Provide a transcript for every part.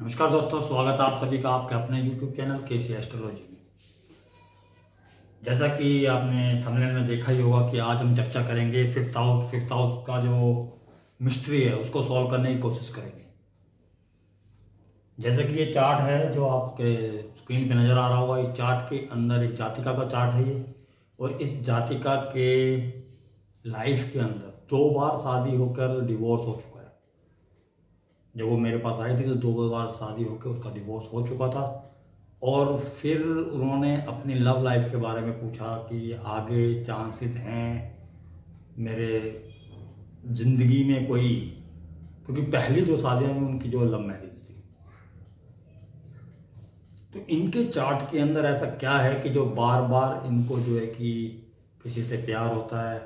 नमस्कार दोस्तों, स्वागत है आप सभी का आपके अपने YouTube चैनल केसी एस्ट्रोलॉजी में। जैसा कि आपने थंबनेल में देखा ही होगा कि आज हम चर्चा करेंगे फिफ्थ हाउस का जो मिस्ट्री है उसको सॉल्व करने की कोशिश करेंगे। जैसे कि ये चार्ट है जो आपके स्क्रीन पे नज़र आ रहा होगा। इस चार्ट के अंदर एक जातिका का चार्ट है ये, और इस जातिका के लाइफ के अंदर 2 बार शादी होकर डिवोर्स हो चुका है। जब वो मेरे पास आई थी तो 2 बार शादी होकर उसका डिवोर्स हो चुका था। और फिर उन्होंने अपनी लव लाइफ के बारे में पूछा कि आगे चांसेस हैं मेरे ज़िंदगी में कोई, क्योंकि पहली 2 शादियां में उनकी जो लव मैरिज थी। तो इनके चार्ट के अंदर ऐसा क्या है कि जो बार बार इनको जो है कि किसी से प्यार होता है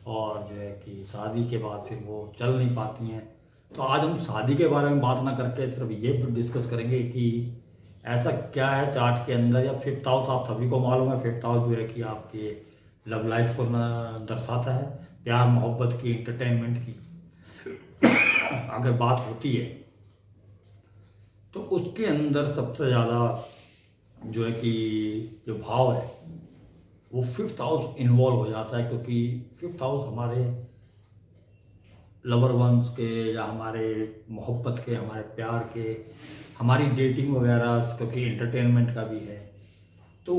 और जो है कि शादी के बाद फिर वो चल नहीं पाती हैं। तो आज हम शादी के बारे में बात ना करके सिर्फ ये डिस्कस करेंगे कि ऐसा क्या है चार्ट के अंदर। या फिफ्थ हाउस आप सभी को मालूम है, फिफ्थ हाउस जो है कि आपके लव लाइफ को दर्शाता है, प्यार मोहब्बत की, इंटरटेनमेंट की अगर बात होती है तो उसके अंदर सबसे ज़्यादा जो है कि जो भाव है वो फिफ्थ हाउस इन्वॉल्व हो जाता है। क्योंकि फिफ्थ हाउस हमारे लवर वंस के या हमारे मोहब्बत के, हमारे प्यार के, हमारी डेटिंग वगैरह, क्योंकि इंटरटेनमेंट का भी है। तो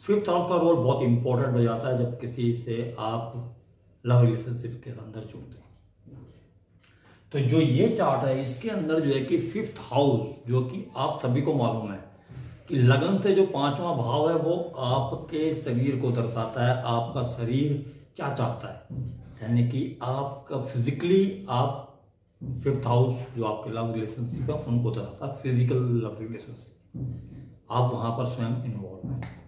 फिफ्थ हाउस का रोल बहुत इंपॉर्टेंट हो जाता है जब किसी से आप लव रिलेशनशिप के अंदर जुड़ते हैं। तो जो ये चार्ट है इसके अंदर जो है कि फिफ्थ हाउस, जो कि आप सभी को मालूम है कि लगन से जो 5वां भाव है वो आपके शरीर को दर्शाता है। आपका शरीर क्या चाहता है, यानी कि आपका फिजिकली आप फिफ्थ हाउस जो आपके लव रिलेशनशिप है उनको दर्शाता है, फिजिकल लव रिलेशनशिप। आप वहां पर स्वयं इन्वॉल्व हैं।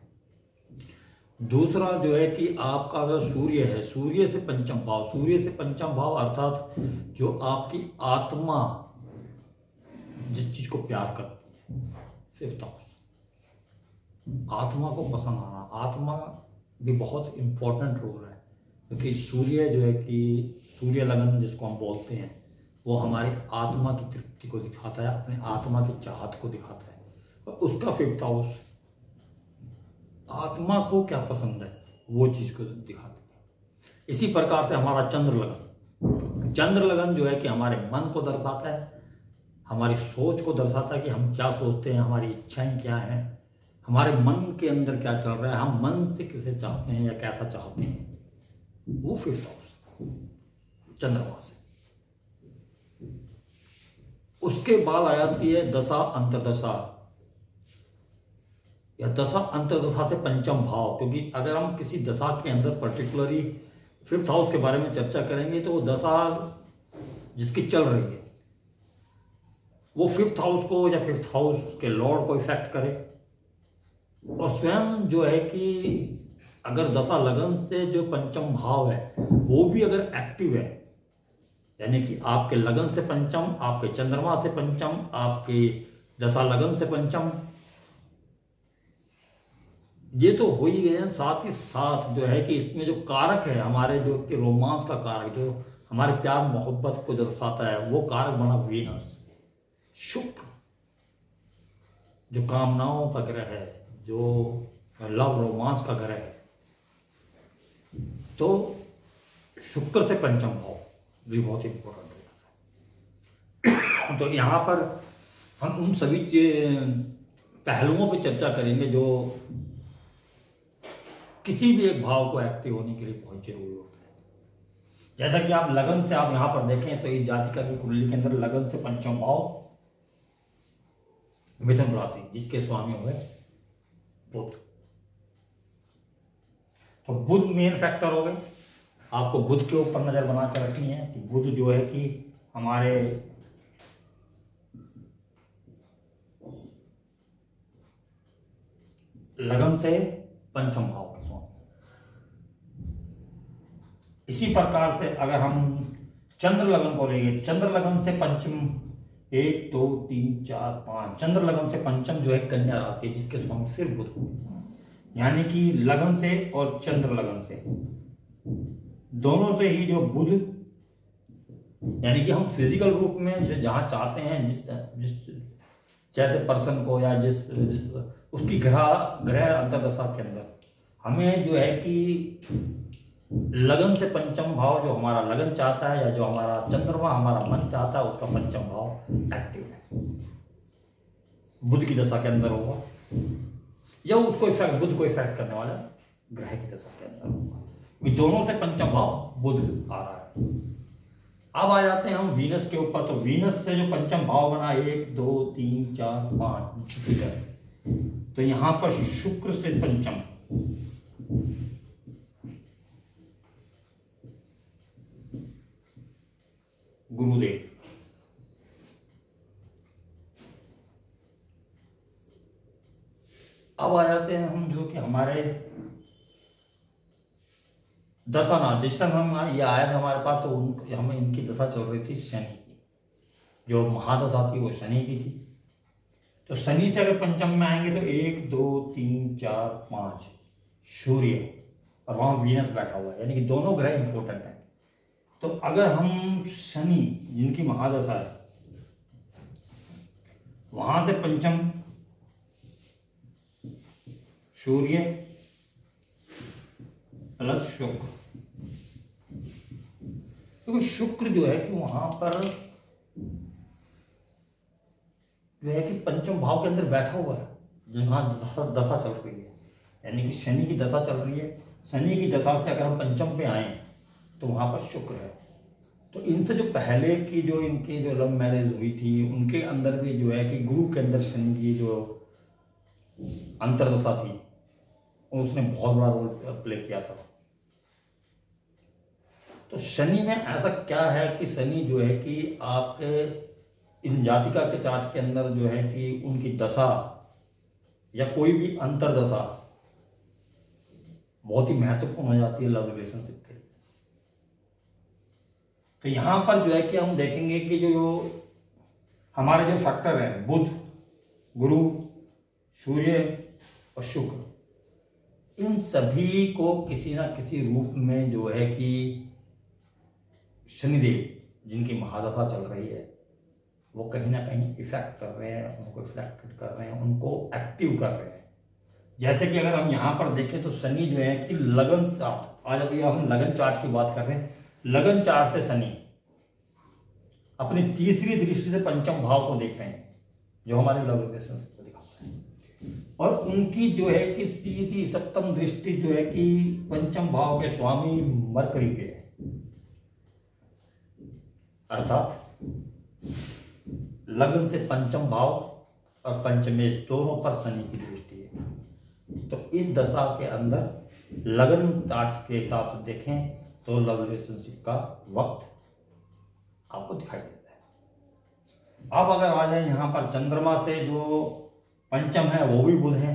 दूसरा जो है कि आपका अगर सूर्य है, सूर्य से पंचम भाव, सूर्य से पंचम भाव अर्थात जो आपकी आत्मा जिस चीज को प्यार करती है, फिफ्थ हाउस, आत्मा को पसंद आना, आत्मा भी बहुत इंपॉर्टेंट रोल है। क्योंकि सूर्य जो है कि सूर्य लगन जिसको हम बोलते हैं वो हमारी आत्मा की तृप्ति को दिखाता है, अपने आत्मा की चाहत को दिखाता है। और उसका फिफ्थ हाउस आत्मा को क्या पसंद है वो चीज को दिखाती है। इसी प्रकार से हमारा चंद्र लगन, चंद्र लगन जो है कि हमारे मन को दर्शाता है, हमारी सोच को दर्शाता है कि हम क्या सोचते हैं, हमारी इच्छाएं क्या हैं, हमारे मन के अंदर क्या चल रहा है, हम मन से किसे चाहते हैं या कैसा चाहते हैं, वो फिफ्थ हाउस चंद्रमा से। उसके बाद आ जाती है दशा अंतरदशा या दशा अंतरदशा से पंचम भाव। क्योंकि अगर हम किसी दशा के अंदर पर्टिकुलरली फिफ्थ हाउस के बारे में चर्चा करेंगे तो वो दशा जिसकी चल रही है वो फिफ्थ हाउस को या फिफ्थ हाउस के लॉर्ड को इफेक्ट करे। और स्वयं जो है कि अगर दशा लगन से जो पंचम भाव है वो भी अगर एक्टिव है, यानी कि आपके लगन से पंचम, आपके चंद्रमा से पंचम, आपके दशा लगन से पंचम, ये तो हो ही गए। साथ ही साथ जो है कि इसमें जो कारक है हमारे, जो कि रोमांस का कारक, जो हमारे प्यार मोहब्बत को दर्शाता है, वो कारक बना वीनस, शुक्र, जो कामनाओं का ग्रह है, जो लव रोमांस का ग्रह है। तो शुक्र से पंचम भाव भी बहुत इंपॉर्टेंट हो जाता है। तो यहां पर हम उन सभी पहलुओं पर चर्चा करेंगे जो किसी भी एक भाव को एक्टिव होने के लिए बहुत जरूरी होता है। जैसा कि आप लगन से आप यहां पर देखें तो इस जातिका की कुंडली के अंदर लगन से पंचम भाव मिथुन राशि, जिसके स्वामी हुए बुध। तो बुध मेन फैक्टर हो गए। आपको बुध के ऊपर नजर बना कर रखनी है कि बुध जो है कि हमारे लगन से पंचम भाव के स्वामी। इसी प्रकार से अगर हम चंद्र लगन को लेंगे, चंद्र लगन से पंचम 1 2 3 4 5, चंद्र लगन से पंचम जो है कन्या राशि, जिसके स्वामी फिर बुध हुए। यानी कि लगन से और चंद्र लगन से दोनों से ही जो बुध यानी कि हम फिजिकल रूप में जहाँ चाहते हैं, जिस जिस जैसे पर्सन को या जिस उसकी ग्रह ग्रह अंतर्दशा के अंदर हमें जो है कि लगन से पंचम भाव, जो हमारा लगन चाहता है या जो हमारा चंद्रमा हमारा मन चाहता है, उसका पंचम भाव एक्टिव है, बुध की दशा के अंदर होगा या उसको इफेक्ट, बुध को इफेक्ट करने वाला ग्रह की दशा के अंदर होगा। दोनों से पंचम भाव बुध आ रहा है। अब आ जाते हैं हम वीनस के ऊपर। तो वीनस से जो पंचम भाव बना 1 2 3 4 5 जुपिटर, तो यहां पर शुक्र से पंचम, गुरुदेव, अब आ जाते हैं हम जो कि हमारे दशानाथ, जिस समय हम ये आए थे हमारे पास, तो हमें इनकी दशा चल रही थी शनि की, जो महादशा थी वो शनि की थी। तो शनि से अगर पंचम में आएंगे तो 1 2 3 4 5 सूर्य, और वहां वीनस बैठा हुआ है, यानी कि दोनों ग्रह इंपॉर्टेंट है। तो अगर हम शनि जिनकी महादशा है वहां से पंचम सूर्य प्लस शुक्र, क्योंकि शुक्र जो है कि वहां पर जो है कि पंचम भाव के अंदर बैठा हुआ है, जहां दशा चल रही है, यानी कि शनि की दशा चल रही है। शनि की दशा से अगर हम पंचम पे आए तो वहां पर शुक्र है। तो इनसे जो पहले की जो इनकी जो लव मैरिज हुई थी, उनके अंदर भी जो है कि गुरु के अंदर शनि की जो अंतर्दशा थी उसने बहुत बड़ा रोल प्ले किया था। तो शनि में ऐसा क्या है कि शनि जो है कि आपके इन जातिका के चार्ट के अंदर जो है कि उनकी दशा या कोई भी अंतर्दशा बहुत ही महत्वपूर्ण हो जाती है लव रिलेशनशिप के लिए। तो यहां पर जो है कि हम देखेंगे कि जो हमारे जो फैक्टर है बुध, गुरु, सूर्य और शुक्र, इन सभी को किसी ना किसी रूप में जो है कि शनिदेव जिनकी महादशा चल रही है वो कहीं ना कहीं इफेक्ट कर रहे हैं, उनको इफेक्ट कर रहे हैं, उनको एक्टिव कर रहे हैं। जैसे कि अगर हम यहाँ पर देखें तो शनि जो है कि लगन चार्ट, आज अभी हम लगन चार्ट की बात कर रहे हैं, लगन चार्ट से शनि अपनी तीसरी दृष्टि से पंचम भाव को देख रहे हैं, जो हमारे लव रिलेशनशिप को दिखाता है, और उनकी जो है कि सीधी सप्तम दृष्टि जो है कि पंचम भाव के स्वामी मरकरी पे है, अर्थात लगन से पंचम भाव और पंचमेश दोनों पर शनि की दृष्टि है। तो इस दशा के अंदर लगन चार्ट के हिसाब से देखें तो लव रिलेशनशिप का वक्त आपको दिखाई देता है। अब अगर आ जाए यहाँ पर चंद्रमा से जो पंचम है वो भी बुध है,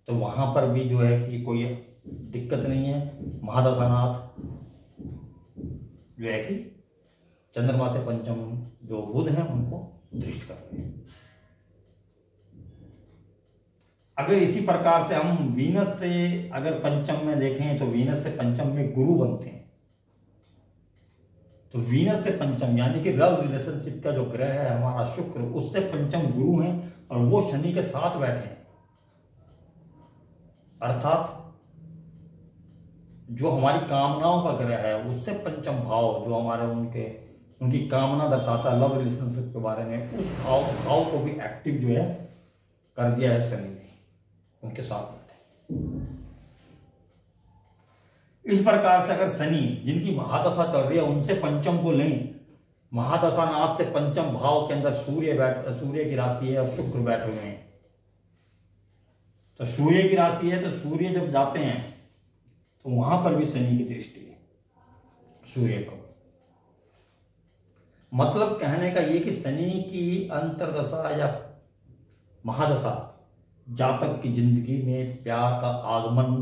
तो वहां पर भी जो है कि कोई दिक्कत नहीं है। महादशानाथ जो है कि चंद्रमा से पंचम जो बुध हैं उनको दृष्ट कर रहे हैं। अगर इसी प्रकार से हम वीनस से अगर पंचम में देखें तो वीनस से पंचम में गुरु बनते हैं। तो वीनस से पंचम यानी कि लव रिलेशनशिप का जो ग्रह है हमारा शुक्र, उससे पंचम गुरु हैं और वो शनि के साथ बैठे हैं, अर्थात जो हमारी कामनाओं का ग्रह है उससे पंचम भाव जो हमारे उनकी कामना दर्शाता है लव रिलेशनशिप के बारे में, उस भाव को भी एक्टिव जो है कर दिया है शनि ने, उनके साथ बैठे। इस प्रकार से अगर शनि जिनकी महादशा चल रही है उनसे पंचम को लें, महादशानाथ से पंचम भाव के अंदर सूर्य की राशि है और शुक्र बैठे हुए हैं। तो सूर्य की राशि है, तो सूर्य जब जाते हैं तो वहां पर भी शनि की दृष्टि है सूर्य पर। मतलब कहने का ये कि शनि की अंतर्दशा या महादशा जातक की जिंदगी में प्यार का आगमन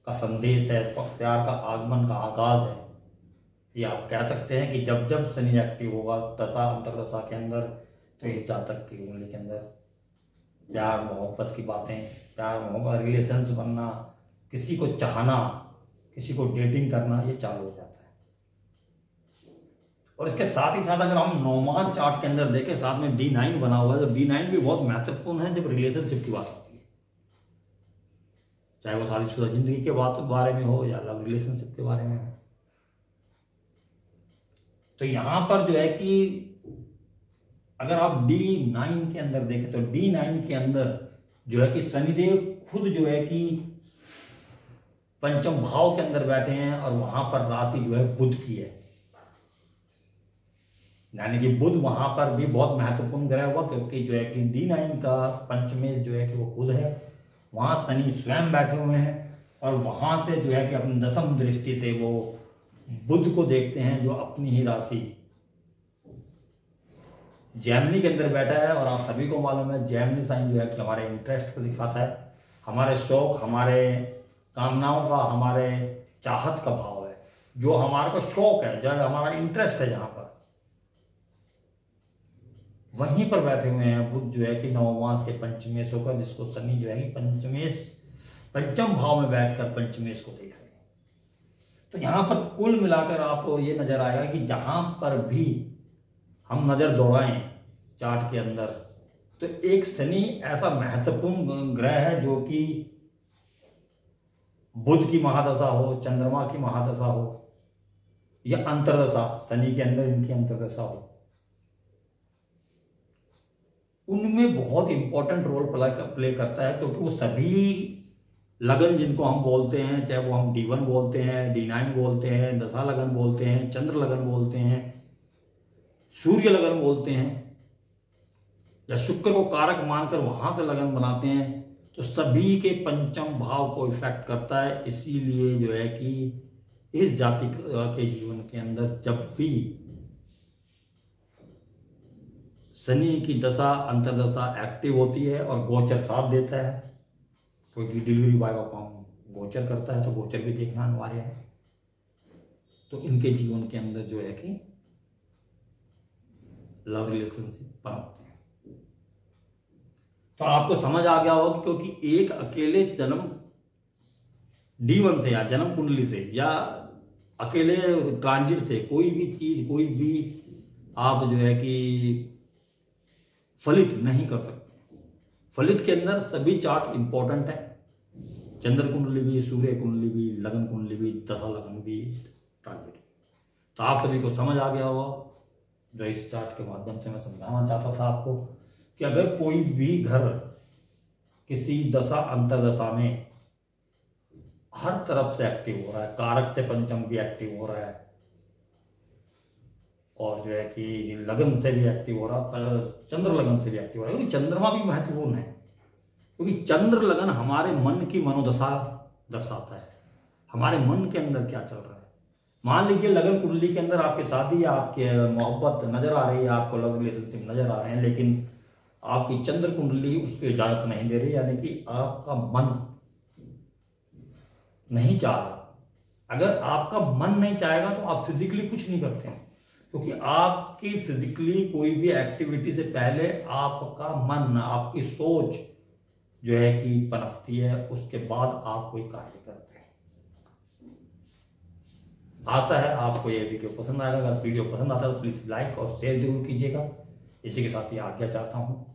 का संदेश है, प्यार का आगमन का आगाज है। ये आप कह सकते हैं कि जब जब शनि एक्टिव होगा दशा अंतर्दशा के अंदर, तो इस जातक की कुंडली के अंदर प्यार मोहब्बत की बातें, प्यार मोहब्बत रिलेशंस बनना, किसी को चाहना, किसी को डेटिंग करना, ये चालू हो जाता है। और इसके साथ ही साथ अगर हम नॉर्मल चार्ट के अंदर देखें, साथ में D9 बना हुआ है, तो D9 भी बहुत महत्वपूर्ण है जब रिलेशनशिप की बात होती है, चाहे वो शादीशुदा जिंदगी के बारे में हो या लव रिलेशनशिप के बारे में हो। तो यहां पर जो है कि अगर आप D9 के अंदर देखें तो D9 के अंदर जो है कि शनिदेव खुद जो है कि पंचम भाव के अंदर बैठे हैं और वहां पर राशि जो है बुध की है, यानी कि बुध वहां पर भी बहुत महत्वपूर्ण ग्रह हुआ, क्योंकि जो है कि D9 का पंचमेश जो है कि वो बुध है, वहां शनि स्वयं बैठे हुए हैं और वहां से जो है कि अपनी दसम दृष्टि से वो बुध को देखते हैं जो अपनी ही राशि जेमिनी के अंदर बैठा है। और आप सभी को मालूम है जेमिनी साइन जो है कि हमारे इंटरेस्ट को दिखाता है, हमारे शौक, हमारे कामनाओं का, हमारे चाहत का भाव है, जो हमारे को शौक है, जो हमारा इंटरेस्ट है, जहां पर वहीं पर बैठे हुए हैं बुध जो है कि नवमांश के पंचमेश होकर, जिसको शनि जो है कि पंचम भाव में बैठकर पंचमेश को देख रहे हैं। तो यहां पर कुल मिलाकर आपको ये नजर आएगा कि जहां पर भी हम नजर दौड़ाएं चार्ट के अंदर, तो एक शनि ऐसा महत्वपूर्ण ग्रह है जो कि बुध की महादशा हो, चंद्रमा की महादशा हो या अंतरदशा, शनि के अंदर इनकी अंतरदशा हो, उनमें बहुत इंपॉर्टेंट रोल प्ले करता है, क्योंकि वो सभी लगन जिनको हम बोलते हैं, चाहे वो हम D1 बोलते हैं, D9 बोलते हैं, दशा लगन बोलते हैं, चंद्र लगन बोलते हैं, सूर्य लगन बोलते हैं, या शुक्र को कारक मानकर वहां से लगन बनाते हैं, तो सभी के पंचम भाव को इफेक्ट करता है। इसीलिए जो है कि इस जाति के जीवन के अंदर जब भी शनि की दशा अंतरदशा एक्टिव होती है और गोचर साथ देता है, क्योंकि डिलीवरी बॉय का काम गोचर करता है, तो गोचर भी देखना अनिवार्य है, तो इनके जीवन के अंदर जो है कि लव रिलेशनशिप पनपते हैं। तो आपको समझ आ गया होगा, क्योंकि एक अकेले जन्म D1 से या जन्म कुंडली से या अकेले ट्रांजिट से कोई भी चीज, कोई भी आप जो है कि फलित नहीं कर सकते। फलित के अंदर सभी चार्ट इंपॉर्टेंट है, चंद्र कुंडली भी, सूर्य कुंडली भी, लगन कुंडली भी, दशा लगन भी, ट्रांजिट। तो आप सभी को समझ आ गया होगा जो इस चार्ट के माध्यम से मैं समझाना चाहता था आपको, कि अगर कोई भी घर किसी दशा अंतरदशा में हर तरफ से एक्टिव हो रहा है, कारक से पंचम भी एक्टिव हो रहा है और जो है कि लगन से भी एक्टिव हो रहा, चंद्र लगन से भी एक्टिव हो रहा है, क्योंकि चंद्रमा भी महत्वपूर्ण है, क्योंकि चंद्र लगन हमारे मन की मनोदशा दर्शाता है, हमारे मन के अंदर क्या चल रहा है। मान लीजिए लगन कुंडली के अंदर आपकी शादी, आपके मोहब्बत नजर आ रही है, आपको लव रिलेशनशिप नजर आ रहे हैं, लेकिन आपकी चंद्र कुंडली उसकी इजाजत नहीं दे रही, यानी कि आपका मन नहीं चाह रहा। अगर आपका मन नहीं चाहेगा तो आप फिजिकली कुछ नहीं करते हैं, क्योंकि आपकी फिजिकली कोई भी एक्टिविटी से पहले आपका मन, आपकी सोच जो है कि पनपती है, उसके बाद आप कोई कार्य करते हैं। आशा है आपको ये वीडियो पसंद आएगा। अगर वीडियो पसंद आता है तो प्लीज लाइक और शेयर जरूर कीजिएगा। इसी के साथ ही आज्ञा चाहता हूं।